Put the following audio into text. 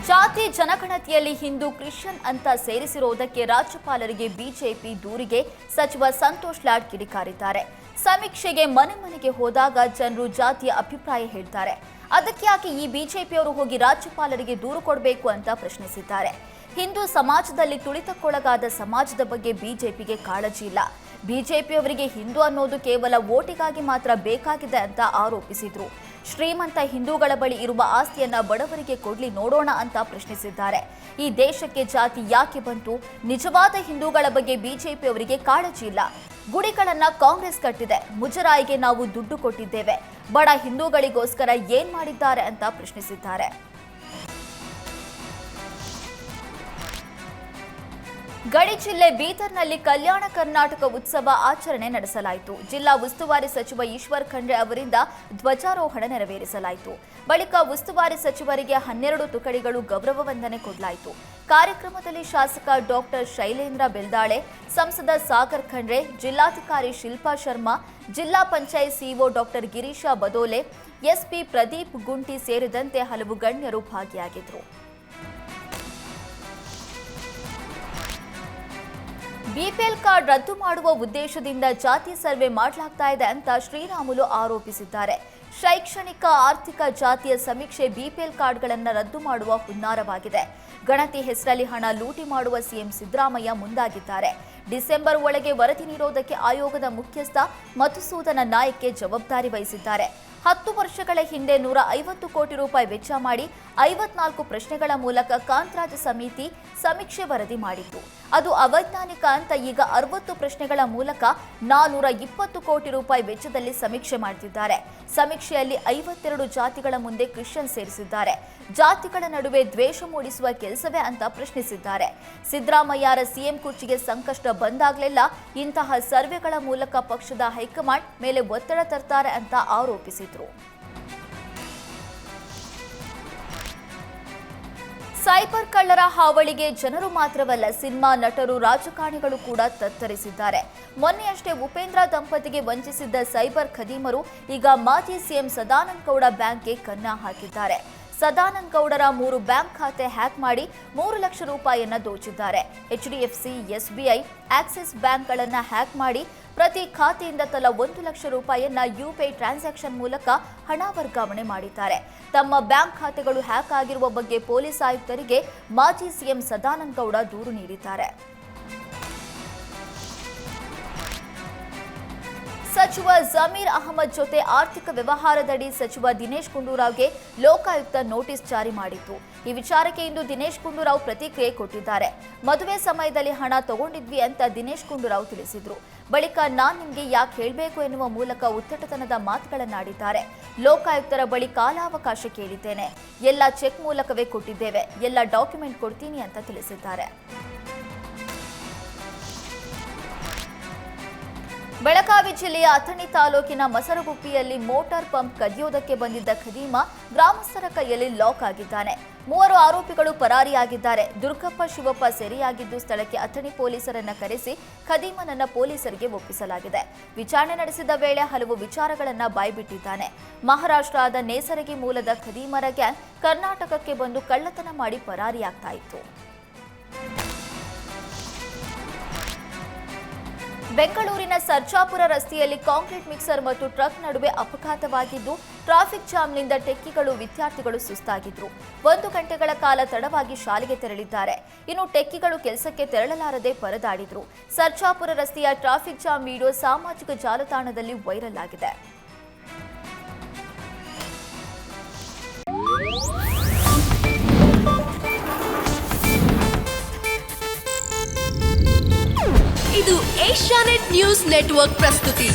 ಜಾತಿ ಜನಗಣತಿಯಲ್ಲಿ ಹಿಂದೂ ಕ್ರಿಶ್ಚಿಯನ್ ಅಂತ ಸೇರಿಸಿರುವುದಕ್ಕೆ ರಾಜ್ಯಪಾಲರಿಗೆ ಬಿಜೆಪಿ ದೂರಿಗೆ ಸಚಿವ ಸಂತೋಷ್ ಲಾಡ್ ಕಿಡಿಕಾರಿದ್ದಾರೆ. ಸಮೀಕ್ಷೆಗೆ ಮನೆ ಮನೆಗೆ ಹೋದಾಗ ಜನರು ಜಾತಿಯ ಅಭಿಪ್ರಾಯ ಹೇಳ್ತಾರೆ. ಅದಕ್ಕೆ ಯಾಕೆ ಈ ಬಿಜೆಪಿಯವರು ಹೋಗಿ ರಾಜ್ಯಪಾಲರಿಗೆ ದೂರು ಕೊಡಬೇಕು ಅಂತ ಪ್ರಶ್ನಿಸಿದ್ದಾರೆ. ಹಿಂದೂ ಸಮಾಜದಲ್ಲಿ ತುಳಿತಕ್ಕೊಳಗಾದ ಸಮಾಜದ ಬಗ್ಗೆ ಬಿಜೆಪಿಗೆ ಕಾಳಜಿ ಇಲ್ಲ. ಬಿಜೆಪಿಯವರಿಗೆ ಹಿಂದೂ ಅನ್ನೋದು ಕೇವಲ ವೋಟಿಗಾಗಿ ಮಾತ್ರ ಬೇಕಾಗಿದೆ ಅಂತ ಆರೋಪಿಸಿದ್ರು. ಶ್ರೀಮಂತ ಹಿಂದೂಗಳ ಬಳಿ ಇರುವ ಆಸ್ತಿಯನ್ನ ಬಡವರಿಗೆ ಕೊಡ್ಲಿ ನೋಡೋಣ ಅಂತ ಪ್ರಶ್ನಿಸಿದ್ದಾರೆ. ಈ ದೇಶಕ್ಕೆ ಜಾತಿ ಯಾಕೆ ಬಂತು? ನಿಜವಾದ ಹಿಂದೂಗಳ ಬಗ್ಗೆ ಬಿಜೆಪಿಯವರಿಗೆ ಕಾಳಜಿ ಇಲ್ಲ. ಗುಡಿಗಳನ್ನ ಕಾಂಗ್ರೆಸ್ ಕಟ್ಟಿದೆ. ಮುಜರಾಯಿಗೆ ನಾವು ದುಡ್ಡು ಕೊಟ್ಟಿದ್ದೇವೆ. ಬಡ ಹಿಂದೂಗಳಿಗೋಸ್ಕರ ಏನ್ ಮಾಡಿದ್ದಾರೆ ಅಂತ ಪ್ರಶ್ನಿಸಿದ್ದಾರೆ. ಗಡಿ ಜಿಲ್ಲೆ ಬೀದರ್ನಲ್ಲಿ ಕಲ್ಯಾಣ ಕರ್ನಾಟಕ ಉತ್ಸವ ಆಚರಣೆ ನಡೆಸಲಾಯಿತು. ಜಿಲ್ಲಾ ಉಸ್ತುವಾರಿ ಸಚಿವ ಈಶ್ವರ್ ಖಂಡ್ರೆ ಅವರಿಂದ ಧ್ವಜಾರೋಹಣ ನೆರವೇರಿಸಲಾಯಿತು. ಬಳಿಕ ಉಸ್ತುವಾರಿ ಸಚಿವರಿಗೆ 12 ತುಕಡಿಗಳು ಗೌರವ ವಂದನೆ ಕೊಡಲಾಯಿತು. ಕಾರ್ಯಕ್ರಮದಲ್ಲಿ ಶಾಸಕ ಡಾಕ್ಟರ್ ಶೈಲೇಂದ್ರ ಬೆಲ್ದಾಳೆ, ಸಂಸದ ಸಾಗರ್ ಖಂಡ್ರೆ, ಜಿಲ್ಲಾಧಿಕಾರಿ ಶಿಲ್ಪಾ ಶರ್ಮಾ, ಜಿಲ್ಲಾ ಪಂಚಾಯತ್ ಸಿಇಒ ಡಾಕ್ಟರ್ ಗಿರೀಶ ಬದೋಲೆ, ಎಸ್ಪಿ ಪ್ರದೀಪ್ ಗುಂಟಿ ಸೇರಿದಂತೆ ಹಲವು ಗಣ್ಯರು ಭಾಗಿಯಾಗಿದ್ದರು. ಬಿಪಿಎಲ್ ಕಾರ್ಡ್ ರದ್ದು ಮಾಡುವ ಉದ್ದೇಶದಿಂದ ಜಾತಿ ಸರ್ವೆ ಮಾಡಲಾಗ್ತಾ ಇದೆ ಅಂತ ಶ್ರೀರಾಮುಲು ಆರೋಪಿಸಿದ್ದಾರೆ. ಶೈಕ್ಷಣಿಕ ಆರ್ಥಿಕ ಜಾತಿಯ ಸಮೀಕ್ಷೆ ಬಿಪಿಎಲ್ ಕಾರ್ಡ್ಗಳನ್ನು ರದ್ದು ಮಾಡುವ ಹುನ್ನಾರವಾಗಿದೆ. ಗಣತಿ ಹೆಸರಲ್ಲಿ ಹಣ ಲೂಟಿ ಮಾಡುವ ಸಿಎಂ ಸಿದ್ದರಾಮಯ್ಯ ಮುಂದಾಗಿದ್ದಾರೆ. ಡಿಸೆಂಬರ್ ಒಳಗೆ ವರದಿ ನೀಡುವುದಕ್ಕೆ ಆಯೋಗದ ಮುಖ್ಯಸ್ಥ ಮಧುಸೂದನ ನಾಯಕ್ಗೆ ಜವಾಬ್ದಾರಿ ವಹಿಸಿದ್ದಾರೆ. 10 ವರ್ಷಗಳ ಹಿಂದೆ 150 ಕೋಟಿ ರೂಪಾಯಿ ವೆಚ್ಚ ಮಾಡಿ 54 ಪ್ರಶ್ನೆಗಳ ಮೂಲಕ ಕಾಂತರಾಜ್ ಸಮಿತಿ ಸಮೀಕ್ಷೆ ವರದಿ ಮಾಡಿತ್ತು. ಅದು ಅವೈಜ್ಞಾನಿಕ ಅಂತ ಈಗ 60 ಪ್ರಶ್ನೆಗಳ ಮೂಲಕ 420 ಕೋಟಿ ರೂಪಾಯಿ ವೆಚ್ಚದಲ್ಲಿ ಸಮೀಕ್ಷೆ ಮಾಡ್ತಿದ್ದಾರೆ. ಸಮೀಕ್ಷೆಯಲ್ಲಿ 52 ಜಾತಿಗಳ ಮುಂದೆ ಕ್ರಿಶ್ಚಿಯನ್ ಸೇರಿಸಿದ್ದಾರೆ. ಜಾತಿಗಳ ನಡುವೆ ದ್ವೇಷ ಮೂಡಿಸುವ ಕೆಲಸವೇ ಅಂತ ಪ್ರಶ್ನಿಸಿದ್ದಾರೆ. ಸಿದ್ದರಾಮಯ್ಯರ ಸಿಎಂ ಕುರ್ಚಿಗೆ ಸಂಕಷ್ಟ ಬಂದಾಗಲೆಲ್ಲ ಇಂತಹ ಸರ್ವೆಗಳ ಮೂಲಕ ಪಕ್ಷದ ಹೈಕಮಾಂಡ್ ಮೇಲೆ ಒತ್ತಡ ತರ್ತಾರೆ ಅಂತ ಆರೋಪಿಸಿದರು. ಸೈಬರ್ ಕಳ್ಳರ ಹಾವಳಿಗೆ ಜನರು ಮಾತ್ರವಲ್ಲ, ಸಿನಿಮಾ ನಟರು, ರಾಜಕಾರಣಿಗಳು ಕೂಡ ತತ್ತರಿಸಿದ್ದಾರೆ. ಮೊನ್ನೆಯಷ್ಟೇ ಉಪೇಂದ್ರ ದಂಪತಿಗೆ ವಂಚಿಸಿದ್ದ ಸೈಬರ್ ಖದೀಮರು ಈಗ ಮಾಜಿ ಸಿಎಂ ಸದಾನಂದ ಗೌಡ ಬ್ಯಾಂಕ್ಗೆ ಕನ್ನ ಹಾಕಿದ್ದಾರೆ. ಸದಾನಂದ ಗೌಡರ 3 ಬ್ಯಾಂಕ್ ಖಾತೆ ಹ್ಯಾಕ್ ಮಾಡಿ 3 ಲಕ್ಷ ರೂಪಾಯಿಯನ್ನ ದೋಚಿದ್ದಾರೆ. ಎಚ್ಡಿಎಫ್ಸಿ, ಎಸ್ಬಿಐ, ಆಕ್ಸಿಸ್ ಬ್ಯಾಂಕ್ಗಳನ್ನು ಹ್ಯಾಕ್ ಮಾಡಿ ಪ್ರತಿ ಖಾತೆಯಿಂದ ತಲಾ 1 ಲಕ್ಷ ರೂಪಾಯಿಯನ್ನ ಯುಪಿಐ ಟ್ರಾನ್ಸಾಕ್ಷನ್ ಮೂಲಕ ಹಣ ವರ್ಗಾವಣೆ ಮಾಡಿದ್ದಾರೆ. ತಮ್ಮ ಬ್ಯಾಂಕ್ ಖಾತೆಗಳು ಹ್ಯಾಕ್ ಆಗಿರುವ ಬಗ್ಗೆ ಪೊಲೀಸ್ ಆಯುಕ್ತರಿಗೆ ಮಾಜಿ ಸಿಎಂ ಸದಾನಂದ ಗೌಡ ದೂರು ನೀಡಿದ್ದಾರೆ. ಸಚಿವ ಜಮೀರ್ ಅಹಮದ್ ಜೊತೆ ಆರ್ಥಿಕ ವ್ಯವಹಾರದಡಿ ಸಚಿವ ದಿನೇಶ್ ಗುಂಡೂರಾವ್ಗೆ ಲೋಕಾಯುಕ್ತ ನೋಟಿಸ್ ಜಾರಿ ಮಾಡಿತ್ತು. ಈ ವಿಚಾರಕ್ಕೆ ಇಂದು ದಿನೇಶ್ ಗುಂಡೂರಾವ್ ಪ್ರತಿಕ್ರಿಯೆ ಕೊಟ್ಟಿದ್ದಾರೆ. ಮದುವೆ ಸಮಯದಲ್ಲಿ ಹಣ ತಗೊಂಡಿದ್ವಿ ಅಂತ ದಿನೇಶ್ ಗುಂಡೂರಾವ್ ತಿಳಿಸಿದ್ರು. ಬಳಿಕ ನಾನ್ ನಿಮ್ಗೆ ಯಾಕೆ ಹೇಳಬೇಕು ಎನ್ನುವ ಮೂಲಕ ಉದ್ದಟತನದ ಮಾತುಗಳನ್ನಾಡಿದ್ದಾರೆ. ಲೋಕಾಯುಕ್ತರ ಬಳಿ ಕಾಲಾವಕಾಶ ಕೇಳಿದ್ದೇನೆ. ಎಲ್ಲ ಚೆಕ್ ಮೂಲಕವೇ ಕೊಟ್ಟಿದ್ದೇವೆ. ಎಲ್ಲ ಡಾಕ್ಯುಮೆಂಟ್ ಕೊಡ್ತೀನಿ ಅಂತ ತಿಳಿಸಿದ್ದಾರೆ. ಬೆಳಗಾವಿ ಜಿಲ್ಲೆಯ ಅಥಣಿ ತಾಲೂಕಿನ ಮಸರಗುಪ್ಪಿಯಲ್ಲಿ ಮೋಟಾರ್ ಪಂಪ್ ಕದಿಯೋದಕ್ಕೆ ಬಂದಿದ್ದ ಖದೀಮ ಗ್ರಾಮಸ್ಥರ ಕೈಯಲ್ಲಿ ಲಾಕ್ ಆಗಿದ್ದಾನೆ. 3 ಆರೋಪಿಗಳು ಪರಾರಿಯಾಗಿದ್ದಾರೆ. ದುರ್ಗಪ್ಪ ಶಿವಪ್ಪ ಸೆರೆಯಾಗಿದ್ದು ಸ್ಥಳಕ್ಕೆ ಅಥಣಿ ಪೊಲೀಸರನ್ನ ಕರೆಸಿ ಖದೀಮನನ್ನ ಪೊಲೀಸರಿಗೆ ಒಪ್ಪಿಸಲಾಗಿದೆ. ವಿಚಾರಣೆ ನಡೆಸಿದ ವೇಳೆ ಹಲವು ವಿಚಾರಗಳನ್ನ ಬಾಯ್ಬಿಟ್ಟಿದ್ದಾನೆ. ಮಹಾರಾಷ್ಟ್ರದ ನೇಸರಗಿ ಮೂಲದ ಖದೀಮರ ಗ್ಯಾಂಗ್ ಕರ್ನಾಟಕಕ್ಕೆ ಬಂದು ಕಳ್ಳತನ ಮಾಡಿ ಪರಾರಿಯಾಗ್ತಾ ಇತ್ತು. ಬೆಂಗಳೂರಿನ ಸರ್ಜಾಪುರ ರಸ್ತೆಯಲ್ಲಿ ಕಾಂಕ್ರೀಟ್ ಮಿಕ್ಸರ್ ಮತ್ತು ಟ್ರಕ್ ನಡುವೆ ಅಪಘಾತವಾಗಿದ್ದು ಟ್ರಾಫಿಕ್ ಜಾಮ್ನಿಂದ ಟೆಕ್ಕಿಗಳು, ವಿದ್ಯಾರ್ಥಿಗಳು ಸುಸ್ತಾಗಿದ್ರು. 1 ಗಂಟೆಗಳ ಕಾಲ ತಡವಾಗಿ ಶಾಲೆಗೆ ತೆರಳಿದ್ದಾರೆ. ಇನ್ನು ಟೆಕ್ಕಿಗಳು ಕೆಲಸಕ್ಕೆ ತೆರಳಲಾರದೆ ಪರದಾಡಿದ್ರು. ಸರ್ಜಾಪುರ ರಸ್ತೆಯ ಟ್ರಾಫಿಕ್ ಜಾಮ್ ವಿಡಿಯೋ ಸಾಮಾಜಿಕ ಜಾಲತಾಣದಲ್ಲಿ ವೈರಲ್ ಆಗಿದೆ. ಇದು ಏಷ್ಯಾನೆಟ್ ನ್ಯೂಸ್ ನೆಟ್ವರ್ಕ್ ಪ್ರಸ್ತುತಿ.